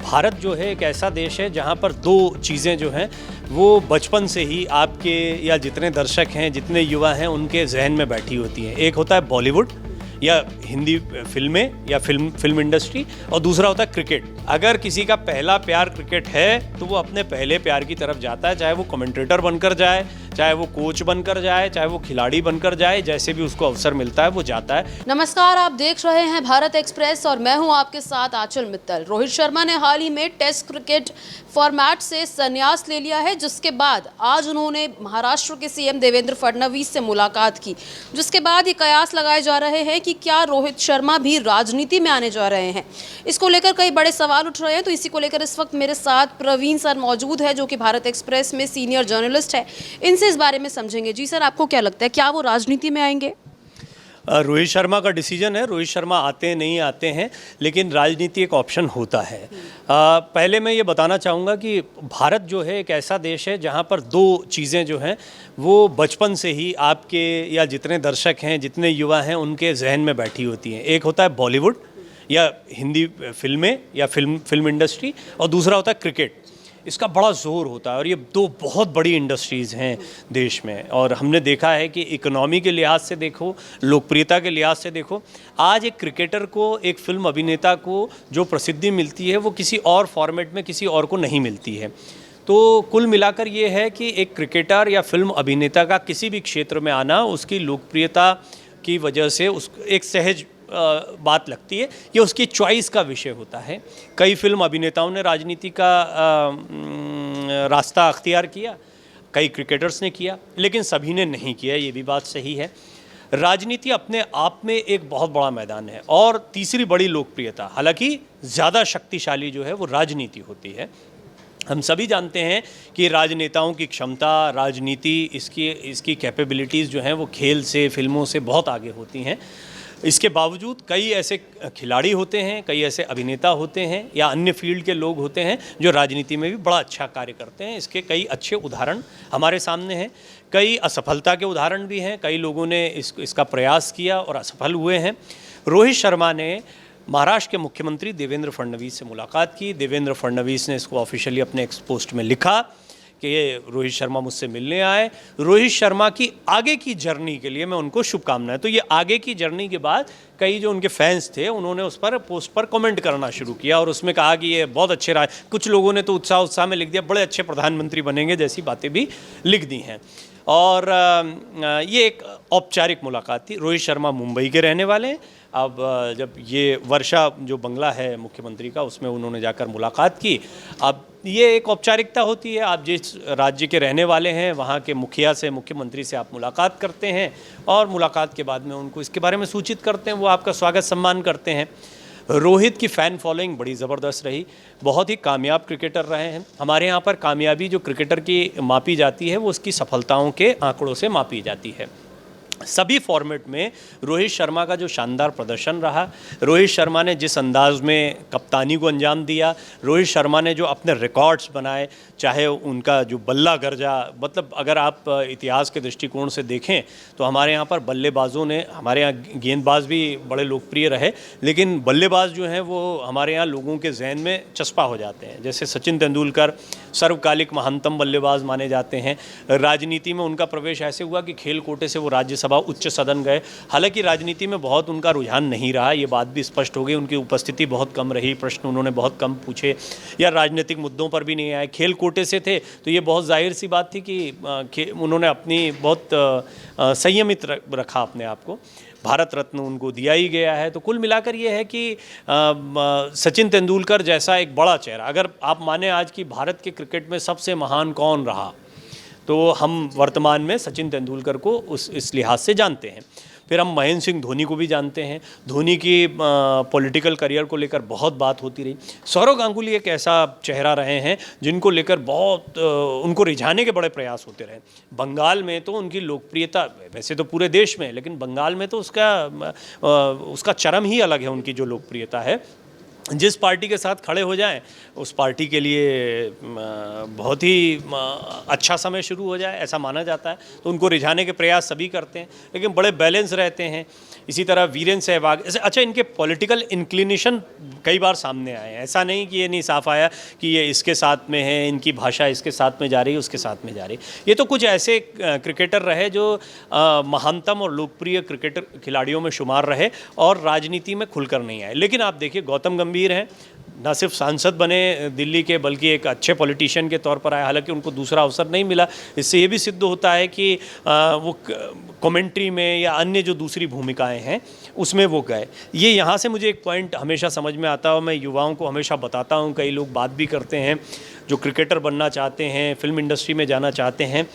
भारत जो है एक ऐसा देश है जहाँ पर दो चीज़ें जो हैं वो बचपन से ही आपके या जितने दर्शक हैं, जितने युवा हैं, उनके जहन में बैठी होती हैं। एक होता है बॉलीवुड या हिंदी फिल्में या फिल्म इंडस्ट्री, और दूसरा होता है क्रिकेट। अगर किसी का पहला प्यार क्रिकेट है तो वो अपने पहले प्यार की तरफ जाता है, चाहे वो कमेंटेटर बनकर जाए, चाहे वो कोच बनकर जाए, चाहे वो खिलाड़ी बनकर जाए, जैसे भी उसको अवसर मिलता है वो जाता है। नमस्कार, आप देख रहे हैं भारत एक्सप्रेस और मैं हूं आपके साथ आंचल मित्तल। रोहित शर्मा ने हाल ही में टेस्ट क्रिकेट फॉर्मेट से संन्यास ले लिया है, जिसके बाद आज उन्होंने महाराष्ट्र के सीएम देवेंद्र फडणवीस से मुलाकात की, जिसके बाद ये कयास लगाए जा रहे हैं कि क्या रोहित शर्मा भी राजनीति में आने जा रहे हैं। इसको लेकर कई बड़े सवाल उठ रहे हैं, तो इसी को लेकर इस वक्त मेरे साथ प्रवीण सर मौजूद है, जो कि भारत एक्सप्रेस में सीनियर जर्नलिस्ट है। इनसे इस बारे में समझेंगे। जी सर, आपको क्या लगता है, क्या वो राजनीति में आएंगे? रोहित शर्मा का डिसीजन है, रोहित शर्मा आते हैं नहीं आते हैं, लेकिन राजनीति एक ऑप्शन होता है। पहले मैं ये बताना चाहूँगा कि भारत जो है एक ऐसा देश है जहाँ पर दो चीज़ें जो हैं वो बचपन से ही आपके या जितने दर्शक हैं, जितने युवा हैं, उनके जहन में बैठी होती हैं। एक होता है बॉलीवुड या हिंदी फिल्में या फिल्म इंडस्ट्री, और दूसरा होता है क्रिकेट। इसका बड़ा ज़ोर होता है और ये दो बहुत बड़ी इंडस्ट्रीज़ हैं देश में, और हमने देखा है कि इकोनॉमी के लिहाज से देखो, लोकप्रियता के लिहाज से देखो, आज एक क्रिकेटर को, एक फिल्म अभिनेता को जो प्रसिद्धि मिलती है वो किसी और फॉर्मेट में किसी और को नहीं मिलती है। तो कुल मिलाकर ये है कि एक क्रिकेटर या फिल्म अभिनेता का किसी भी क्षेत्र में आना उसकी लोकप्रियता की वजह से उस एक सहज बात लगती है। ये उसकी चॉइस का विषय होता है। कई फिल्म अभिनेताओं ने राजनीति का रास्ता अख्तियार किया, कई क्रिकेटर्स ने किया, लेकिन सभी ने नहीं किया, ये भी बात सही है। राजनीति अपने आप में एक बहुत बड़ा मैदान है, और तीसरी बड़ी लोकप्रियता, हालांकि ज़्यादा शक्तिशाली जो है वो राजनीति होती है। हम सभी जानते हैं कि राजनेताओं की क्षमता, राजनीति, इसकी कैपेबिलिटीज़ जो हैं वो खेल से, फिल्मों से बहुत आगे होती हैं। इसके बावजूद कई ऐसे खिलाड़ी होते हैं, कई ऐसे अभिनेता होते हैं या अन्य फील्ड के लोग होते हैं जो राजनीति में भी बड़ा अच्छा कार्य करते हैं। इसके कई अच्छे उदाहरण हमारे सामने हैं, कई असफलता के उदाहरण भी हैं। कई लोगों ने इसका प्रयास किया और असफल हुए हैं। रोहित शर्मा ने महाराष्ट्र के मुख्यमंत्री देवेंद्र फडणवीस से मुलाकात की। देवेंद्र फडणवीस ने इसको ऑफिशियली अपने एक्स पोस्ट में लिखा कि ये रोहित शर्मा मुझसे मिलने आए। रोहित शर्मा की आगे की जर्नी के लिए मैं उनको शुभकामनाएं। तो ये आगे की जर्नी के बाद कई जो उनके फैंस थे उन्होंने उस पर पोस्ट पर कमेंट करना शुरू किया और उसमें कहा कि ये बहुत अच्छे रहा। कुछ लोगों ने तो उत्साह में लिख दिया, बड़े अच्छे प्रधानमंत्री बनेंगे जैसी बातें भी लिख दी हैं। और ये एक औपचारिक मुलाकात थी। रोहित शर्मा मुंबई के रहने वाले हैं। अब जब ये वर्षा जो बंगला है मुख्यमंत्री का, उसमें उन्होंने जाकर मुलाकात की। अब ये एक औपचारिकता होती है, आप जिस राज्य के रहने वाले हैं वहाँ के मुखिया से, मुख्यमंत्री से आप मुलाकात करते हैं और मुलाकात के बाद में उनको इसके बारे में सूचित करते हैं, वो आपका स्वागत सम्मान करते हैं। रोहित की फ़ैन फॉलोइंग बड़ी ज़बरदस्त रही, बहुत ही कामयाब क्रिकेटर रहे हैं। हमारे यहाँ पर कामयाबी जो क्रिकेटर की मापी जाती है वो उसकी सफलताओं के आंकड़ों से मापी जाती है। सभी फॉर्मेट में रोहित शर्मा का जो शानदार प्रदर्शन रहा, रोहित शर्मा ने जिस अंदाज में कप्तानी को अंजाम दिया, रोहित शर्मा ने जो अपने रिकॉर्ड्स बनाए, चाहे उनका जो बल्ला गर्जा, मतलब अगर आप इतिहास के दृष्टिकोण से देखें तो हमारे यहाँ पर बल्लेबाजों ने, हमारे यहाँ गेंदबाज भी बड़े लोकप्रिय रहे, लेकिन बल्लेबाज जो हैं वो हमारे यहाँ लोगों के जहन में चस्पा हो जाते हैं। जैसे सचिन तेंदुलकर सर्वकालिक महानतम बल्लेबाज माने जाते हैं। राजनीति में उनका प्रवेश ऐसे हुआ कि खेल कोटे से वो राज्यसभा उच्च सदन गए। हालांकि राजनीति में बहुत उनका रुझान नहीं रहा, ये बात भी स्पष्ट हो गई। उनकी उपस्थिति बहुत कम रही, प्रश्न उन्होंने बहुत कम पूछे या राजनीतिक मुद्दों पर भी नहीं आए। खेल कोटे से थे तो ये बहुत जाहिर सी बात थी कि उन्होंने अपनी बहुत संयमित रखा अपने आप को। भारत रत्न उनको दिया ही गया है। तो कुल मिलाकर ये है कि सचिन तेंदुलकर जैसा एक बड़ा चेहरा, अगर आप माने आज की भारत के क्रिकेट में सबसे महान कौन रहा, तो हम वर्तमान में सचिन तेंदुलकर को इस लिहाज से जानते हैं। फिर हम महेंद्र सिंह धोनी को भी जानते हैं। धोनी की पॉलिटिकल करियर को लेकर बहुत बात होती रही। सौरव गांगुली एक ऐसा चेहरा रहे हैं जिनको लेकर बहुत उनको रिझाने के बड़े प्रयास होते रहे। बंगाल में तो उनकी लोकप्रियता, वैसे तो पूरे देश में, लेकिन बंगाल में तो उसका चरम ही अलग है। उनकी जो लोकप्रियता है, जिस पार्टी के साथ खड़े हो जाएं उस पार्टी के लिए बहुत ही अच्छा समय शुरू हो जाए, ऐसा माना जाता है। तो उनको रिझाने के प्रयास सभी करते हैं, लेकिन बड़े बैलेंस रहते हैं। इसी तरह वीरेंद्र सहवाग। अच्छा, इनके पॉलिटिकल इंक्लिनेशन कई बार सामने आए हैं, ऐसा नहीं कि ये नहीं साफ आया कि ये इसके साथ में है, इनकी भाषा इसके साथ में जा रही है, उसके साथ में जा रही है। ये तो कुछ ऐसे क्रिकेटर रहे जो महानतम और लोकप्रिय क्रिकेटर खिलाड़ियों में शुमार रहे और राजनीति में खुलकर नहीं आए। लेकिन आप देखिए गौतम गंभीर हैं, ना सिर्फ सांसद बने दिल्ली के बल्कि एक अच्छे पॉलिटिशियन के तौर पर आए, हालांकि उनको दूसरा अवसर नहीं मिला। इससे ये भी सिद्ध होता है कि वो कमेंट्री में या अन्य जो दूसरी भूमिकाएं हैं उसमें वो गए। ये यहाँ से मुझे एक पॉइंट हमेशा समझ में आता है, मैं युवाओं को हमेशा बताता हूँ, कई लोग बात भी करते हैं जो क्रिकेटर बनना चाहते हैं, फिल्म इंडस्ट्री में जाना चाहते हैं।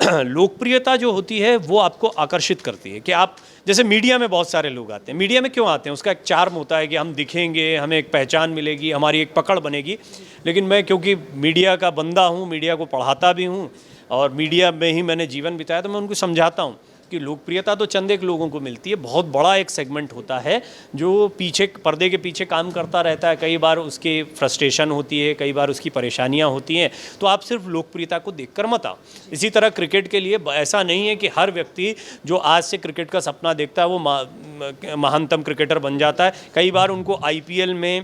लोकप्रियता जो होती है वो आपको आकर्षित करती है कि आप, जैसे मीडिया में बहुत सारे लोग आते हैं, मीडिया में क्यों आते हैं, उसका एक चार्म होता है कि हम दिखेंगे, हमें एक पहचान मिलेगी, हमारी एक पकड़ बनेगी। लेकिन मैं क्योंकि मीडिया का बंदा हूँ, मीडिया को पढ़ाता भी हूँ और मीडिया में ही मैंने जीवन बिताया, तो मैं उनको समझाता हूँ कि लोकप्रियता तो चंद एक लोगों को मिलती है, बहुत बड़ा एक सेगमेंट होता है जो पीछे पर्दे के पीछे काम करता रहता है। कई बार उसकी फ्रस्ट्रेशन होती है, कई बार उसकी परेशानियां होती हैं, तो आप सिर्फ लोकप्रियता को देखकर मत आओ। इसी तरह क्रिकेट के लिए ऐसा नहीं है कि हर व्यक्ति जो आज से क्रिकेट का सपना देखता है वो महानतम क्रिकेटर बन जाता है। कई बार उनको IPL में,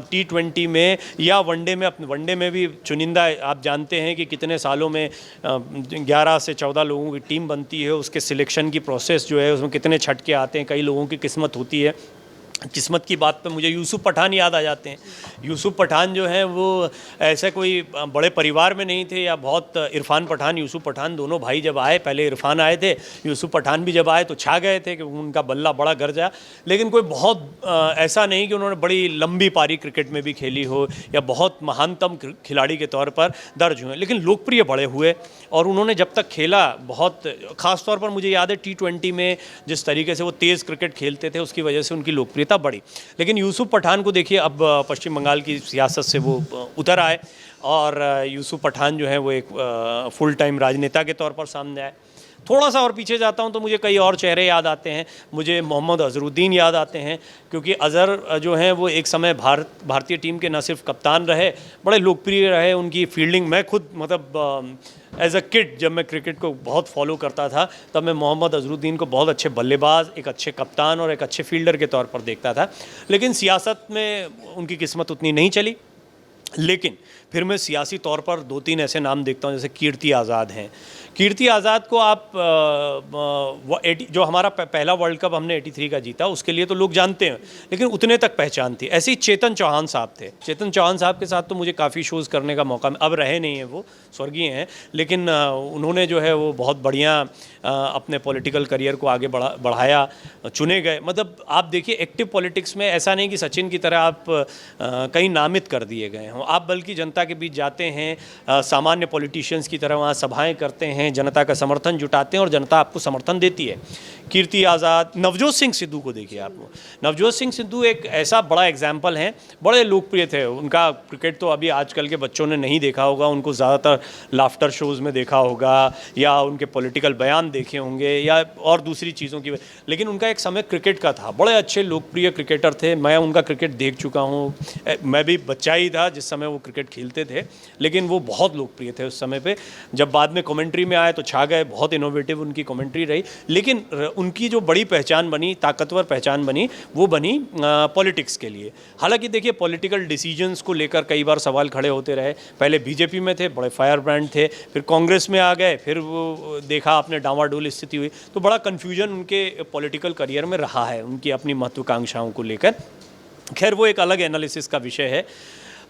T20 में या वनडे में भी चुनिंदा, आप जानते हैं कि कितने सालों में 11 से 14 लोगों की टीम बनती है, उसके सिलेक्शन की प्रोसेस जो है उसमें कितने छटके आते हैं, कई लोगों की किस्मत होती है। किस्मत की बात पे मुझे यूसुफ पठान याद आ जाते हैं। यूसुफ पठान जो है वो ऐसे कोई बड़े परिवार में नहीं थे, या बहुत, इरफान पठान, यूसुफ पठान दोनों भाई जब आए, पहले इरफान आए थे, यूसुफ पठान भी जब आए तो छा गए थे कि उनका बल्ला बड़ा गरजा। लेकिन कोई बहुत ऐसा नहीं कि उन्होंने बड़ी लंबी पारी क्रिकेट में भी खेली हो या बहुत महानतम खिलाड़ी के तौर पर दर्ज हुए, लेकिन लोकप्रिय बड़े हुए। और उन्होंने जब तक खेला, बहुत ख़ास तौर पर मुझे याद है T20 में जिस तरीके से वो तेज़ क्रिकेट खेलते थे, उसकी वजह से उनकी लोकप्रियता बढ़ी। लेकिन यूसुफ पठान को देखिए, अब पश्चिम बंगाल की सियासत से वो उतर आए और यूसुफ पठान जो है वो एक फुल टाइम राजनेता के तौर पर सामने आए। थोड़ा सा और पीछे जाता हूँ तो मुझे कई और चेहरे याद आते हैं। मुझे मोहम्मद अजहरुद्दीन याद आते हैं, क्योंकि अजहर जो हैं वो एक समय भारतीय टीम के न सिर्फ कप्तान रहे, बड़े लोकप्रिय रहे। उनकी फील्डिंग, मैं खुद मतलब एज अ किड जब मैं क्रिकेट को बहुत फॉलो करता था, तब मैं मोहम्मद अजहरुद्दीन को बहुत अच्छे बल्लेबाज, एक अच्छे कप्तान और एक अच्छे फील्डर के तौर पर देखता था। लेकिन सियासत में उनकी किस्मत उतनी नहीं चली। लेकिन फिर मैं सियासी तौर पर 2-3 ऐसे नाम देखता हूँ, जैसे कीर्ति आज़ाद हैं। कीर्ति आज़ाद को आप जो हमारा पहला वर्ल्ड कप हमने 83 का जीता, उसके लिए तो लोग जानते हैं, लेकिन उतने तक पहचान थी। ऐसे ही चेतन चौहान साहब थे। चेतन चौहान साहब के साथ तो मुझे काफ़ी शोज़ करने का मौका, अब रहे नहीं हैं, वो स्वर्गीय हैं, लेकिन उन्होंने जो है वो बहुत बढ़िया अपने पॉलिटिकल करियर को आगे बढ़ाया, चुने गए। मतलब आप देखिए एक्टिव पॉलिटिक्स में ऐसा नहीं कि सचिन की तरह आप कहीं नामित कर दिए गए हों, आप बल्कि जनता के बीच जाते हैं, सामान्य पॉलिटिशियंस की तरह वहाँ सभाएं करते हैं, जनता का समर्थन जुटाते हैं और जनता आपको समर्थन देती है। कीर्ति आज़ाद, नवजोत सिंह सिद्धू को देखिए आप। नवजोत सिंह सिद्धू एक ऐसा बड़ा एग्जाम्पल हैं, बड़े लोकप्रिय थे। उनका क्रिकेट तो अभी आजकल के बच्चों ने नहीं देखा होगा, उनको ज़्यादातर लाफ्टर शोज़ में देखा होगा या उनके पॉलिटिकल बयान देखे होंगे या और दूसरी चीज़ों की, लेकिन उनका एक समय क्रिकेट का था। बड़े अच्छे लोकप्रिय क्रिकेटर थे, मैं उनका क्रिकेट देख चुका हूँ। मैं भी बच्चा ही था जिस समय वो क्रिकेट खेलते थे, लेकिन वो बहुत लोकप्रिय थे उस समय पे। जब बाद में कमेंट्री में आए तो छा गए, बहुत इनोवेटिव उनकी कमेंट्री रही। लेकिन उनकी जो बड़ी पहचान बनी, ताकतवर पहचान बनी, वो बनी पॉलिटिक्स के लिए। हालांकि देखिए पॉलिटिकल डिसीजंस को लेकर कई बार सवाल खड़े होते रहे। पहले बीजेपी में थे, बड़े फायर ब्रांड थे, फिर कांग्रेस में आ गए, फिर वो देखा आपने डामाडोल स्थिति हुई, तो बड़ा कन्फ्यूजन उनके पॉलिटिकल करियर में रहा है, उनकी अपनी महत्वाकांक्षाओं को लेकर। खैर वो एक अलग एनालिसिस का विषय है।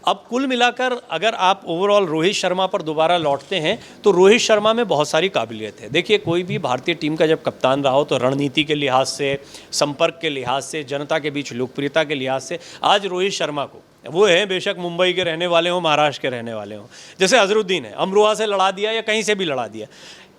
अब कुल मिलाकर अगर आप ओवरऑल रोहित शर्मा पर दोबारा लौटते हैं तो रोहित शर्मा में बहुत सारी काबिलियत है। देखिए कोई भी भारतीय टीम का जब कप्तान रहा हो तो रणनीति के लिहाज से, संपर्क के लिहाज से, जनता के बीच लोकप्रियता के लिहाज से, आज रोहित शर्मा को, वो है बेशक मुंबई के रहने वाले हों, महाराष्ट्र के रहने वाले हों, जैसे अजहरुद्दीन है, अमरोहा से लड़ा दिया या कहीं से भी लड़ा दिया।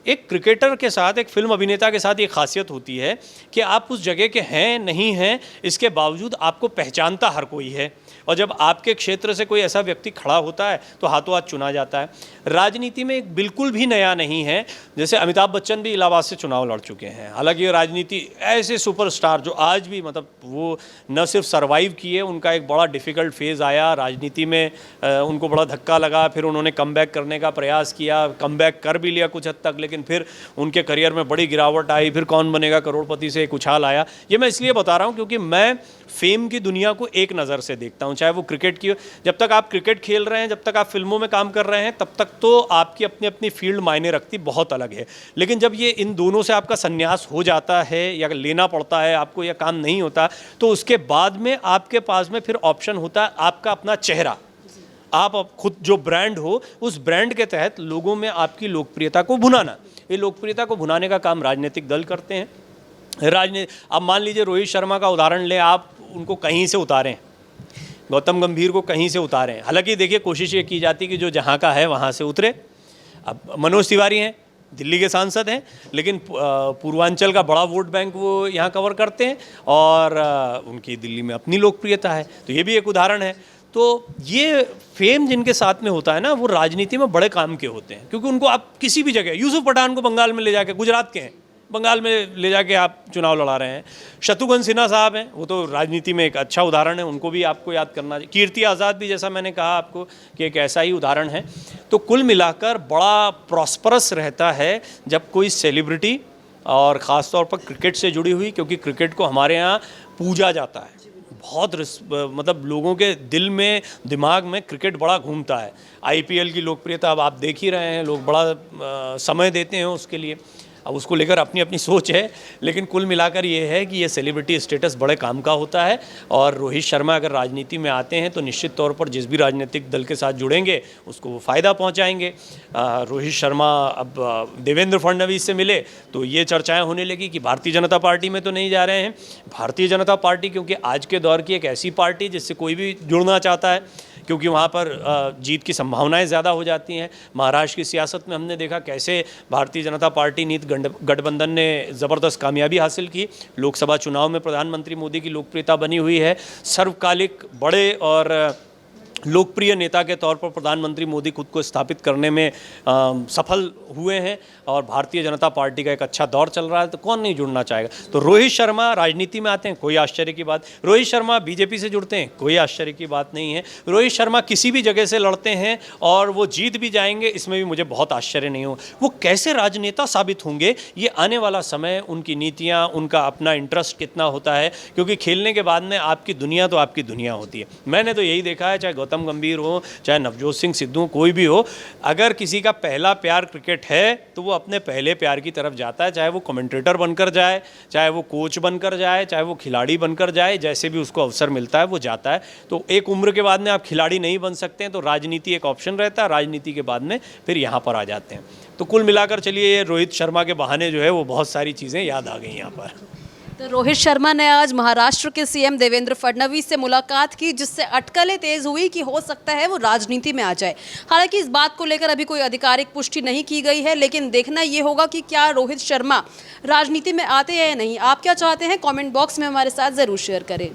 एक क्रिकेटर के साथ, एक फिल्म अभिनेता के साथ ये खासियत होती है कि आप उस जगह के हैं नहीं हैं, इसके बावजूद आपको पहचानता हर कोई है। और जब आपके क्षेत्र से कोई ऐसा व्यक्ति खड़ा होता है तो हाथों हाथ चुना जाता है। राजनीति में एक बिल्कुल भी नया नहीं है, जैसे अमिताभ बच्चन भी इलाहाबाद से चुनाव लड़ चुके हैं। हालांकि ये राजनीति ऐसे सुपरस्टार जो आज भी मतलब वो न सिर्फ सर्वाइव किए, उनका एक बड़ा डिफ़िकल्ट फेज़ आया राजनीति में, उनको बड़ा धक्का लगा, फिर उन्होंने कमबैक करने का प्रयास किया, कमबैक कर भी लिया कुछ हद तक, लेकिन फिर उनके करियर में बड़ी गिरावट आई, फिर कौन बनेगा करोड़पति से एक उछाल आया। ये मैं इसलिए बता रहा हूँ क्योंकि मैं फेम की दुनिया को एक नज़र से देखता हूँ, चाहे वो क्रिकेट की हो। जब तक आप क्रिकेट खेल रहे हैं, जब तक आप फिल्मों में काम कर रहे हैं, तब तक तो आपकी अपनी अपनी फील्ड मायने रखती, बहुत अलग है। लेकिन जब ये इन दोनों से आपका संन्यास हो जाता है या लेना पड़ता है आपको, या काम नहीं होता, तो उसके बाद में आपके पास में फिर ऑप्शन होता है आपका अपना चेहरा। आप खुद जो ब्रांड हो, उस ब्रांड के तहत लोगों में आपकी लोकप्रियता को भुनाना, ये लोकप्रियता को भुनाने का काम राजनीतिक दल करते हैं। अब मान लीजिए रोहित शर्मा का उदाहरण लें, आप उनको कहीं से उतारें, गौतम गंभीर को कहीं से उतारें। हालांकि देखिए कोशिश ये की जाती है कि जो जहाँ का है वहाँ से उतरे। अब मनोज तिवारी हैं, दिल्ली के सांसद हैं, लेकिन पूर्वांचल का बड़ा वोट बैंक वो यहाँ कवर करते हैं और उनकी दिल्ली में अपनी लोकप्रियता है, तो ये भी एक उदाहरण है। तो ये फेम जिनके साथ में होता है ना, वो राजनीति में बड़े काम के होते हैं, क्योंकि उनको आप किसी भी जगह, यूसुफ पठान को बंगाल में ले जाके, गुजरात के हैं, बंगाल में ले जाके आप चुनाव लड़ा रहे हैं। शत्रुघ्न सिन्हा साहब हैं, वो तो राजनीति में एक अच्छा उदाहरण है, उनको भी आपको याद करना चाहिए। कीर्ति आज़ाद भी, जैसा मैंने कहा आपको, कि एक ऐसा ही उदाहरण है। तो कुल मिलाकर बड़ा प्रॉस्परस रहता है जब कोई सेलिब्रिटी, और ख़ास तौर पर क्रिकेट से जुड़ी हुई, क्योंकि क्रिकेट को हमारे यहाँ पूजा जाता है बहुत, मतलब लोगों के दिल में, दिमाग में क्रिकेट बड़ा घूमता है। IPL की लोकप्रियता अब आप देख ही रहे हैं, लोग बड़ा समय देते हैं उसके लिए। अब उसको लेकर अपनी अपनी सोच है, लेकिन कुल मिलाकर ये है कि ये सेलिब्रिटी स्टेटस बड़े काम का होता है। और रोहित शर्मा अगर राजनीति में आते हैं तो निश्चित तौर पर जिस भी राजनीतिक दल के साथ जुड़ेंगे उसको वो फ़ायदा पहुंचाएंगे। रोहित शर्मा अब देवेंद्र फडणवीस से मिले तो ये चर्चाएं होने लगी कि भारतीय जनता पार्टी में तो नहीं जा रहे हैं। भारतीय जनता पार्टी क्योंकि आज के दौर की एक ऐसी पार्टी जिससे कोई भी जुड़ना चाहता है, क्योंकि वहाँ पर जीत की संभावनाएं ज़्यादा हो जाती हैं। महाराष्ट्र की सियासत में हमने देखा कैसे भारतीय जनता पार्टी नीति गठबंधन ने ज़बरदस्त कामयाबी हासिल की। लोकसभा चुनाव में प्रधानमंत्री मोदी की लोकप्रियता बनी हुई है। सर्वकालिक बड़े और लोकप्रिय नेता के तौर पर प्रधानमंत्री मोदी खुद को स्थापित करने में सफल हुए हैं और भारतीय जनता पार्टी का एक अच्छा दौर चल रहा है, तो कौन नहीं जुड़ना चाहेगा। तो रोहित शर्मा राजनीति में आते हैं, कोई आश्चर्य की बात। रोहित शर्मा बीजेपी से जुड़ते हैं, कोई आश्चर्य की बात नहीं है। रोहित शर्मा किसी भी जगह से लड़ते हैं और वो जीत भी जाएंगे, इसमें भी मुझे बहुत आश्चर्य नहीं हो। वो कैसे राजनेता साबित होंगे, ये आने वाला समय, उनकी नीतियाँ, उनका अपना इंटरेस्ट कितना होता है, क्योंकि खेलने के बाद में आपकी दुनिया तो आपकी दुनिया होती है। मैंने तो यही देखा है, चाहे गौतम गंभीर हो, चाहे नवजोत सिंह सिद्धू, कोई भी हो, अगर किसी का पहला प्यार क्रिकेट है तो वो अपने पहले प्यार की तरफ जाता है, चाहे वो कमेंटेटर बनकर जाए, चाहे वो कोच बनकर जाए, चाहे वो खिलाड़ी बनकर जाए, जैसे भी उसको अवसर मिलता है वो जाता है। तो एक उम्र के बाद में आप खिलाड़ी नहीं बन सकते हैं, तो राजनीति एक ऑप्शन रहता है, राजनीति के बाद में फिर यहाँ पर आ जाते हैं। तो कुल मिलाकर चलिए, ये रोहित शर्मा के बहाने जो है वो बहुत सारी चीज़ें याद आ गई यहाँ पर। तो रोहित शर्मा ने आज महाराष्ट्र के CM देवेंद्र फडणवीस से मुलाकात की, जिससे अटकलें तेज हुई कि हो सकता है वो राजनीति में आ जाए। हालांकि इस बात को लेकर अभी कोई आधिकारिक पुष्टि नहीं की गई है, लेकिन देखना ये होगा कि क्या रोहित शर्मा राजनीति में आते हैं या नहीं। आप क्या चाहते हैं, कमेंट बॉक्स में हमारे साथ ज़रूर शेयर करें।